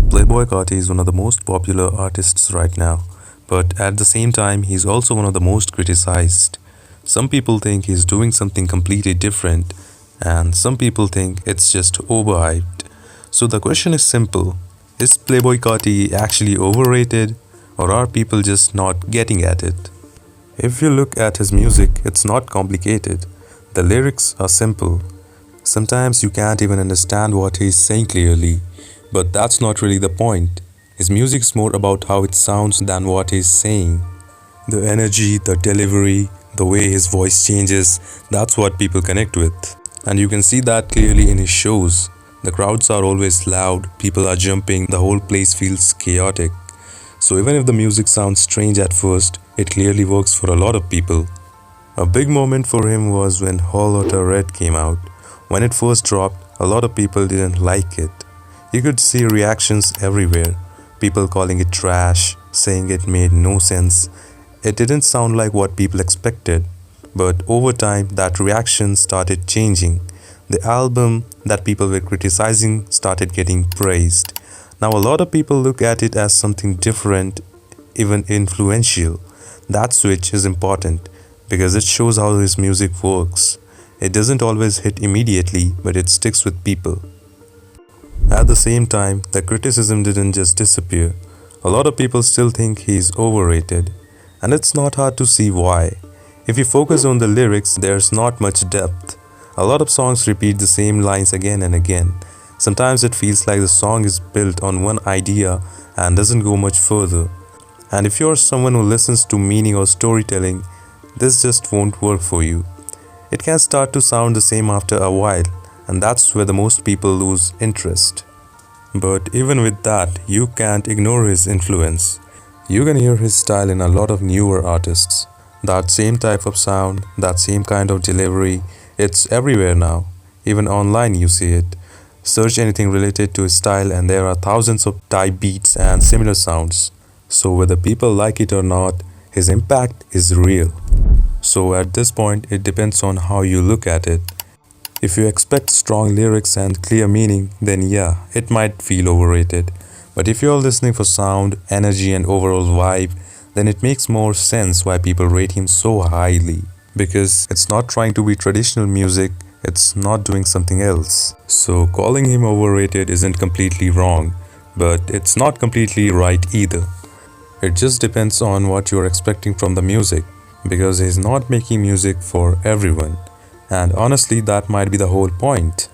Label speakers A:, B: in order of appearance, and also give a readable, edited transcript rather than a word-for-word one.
A: Playboi Carti is one of the most popular artists right now, but at the same time, he's also one of the most criticized. Some people think he's doing something completely different, and some people think it's just overhyped. So the question is simple: is Playboi Carti actually overrated, or are people just not getting at it? If you look at his music, it's not complicated. The lyrics are simple. Sometimes you can't even understand what he's saying clearly, but that's not really the point. His music's more about how it sounds than what he's saying. The energy, the delivery, the way his voice changes, that's what people connect with. And you can see that clearly in his shows. The crowds are always loud, people are jumping, the whole place feels chaotic. So even if the music sounds strange at first, it clearly works for a lot of people. A big moment for him was when Whole Lotta Red came out. When it first dropped, a lot of people didn't like it. You could see reactions everywhere. People calling it trash, saying it made no sense. It didn't sound like what people expected. But over time, that reaction started changing. The album that people were criticizing started getting praised. Now a lot of people look at it as something different, even influential. That switch is important because it shows how his music works. It doesn't always hit immediately, but it sticks with people. At the same time, the criticism didn't just disappear. A lot of people still think he's overrated, and it's not hard to see why. If you focus on the lyrics, there's not much depth. A lot of songs repeat the same lines again and again. Sometimes it feels like the song is built on one idea and doesn't go much further. And if you're someone who listens to meaning or storytelling, this just won't work for you. It can start to sound the same after a while, and that's where the most people lose interest. But even with that, you can't ignore his influence. You can hear his style in a lot of newer artists. That same type of sound, that same kind of delivery, it's everywhere now. Even online you see it. Search anything related to his style and there are thousands of type beats and similar sounds. So whether people like it or not, his impact is real. So at this point, it depends on how you look at it. If you expect strong lyrics and clear meaning, then yeah, it might feel overrated. But if you're listening for sound, energy and overall vibe, then it makes more sense why people rate him so highly. Because it's not trying to be traditional music, it's not doing something else. So calling him overrated isn't completely wrong, but it's not completely right either. It just depends on what you're expecting from the music, because he's not making music for everyone. And honestly, that might be the whole point.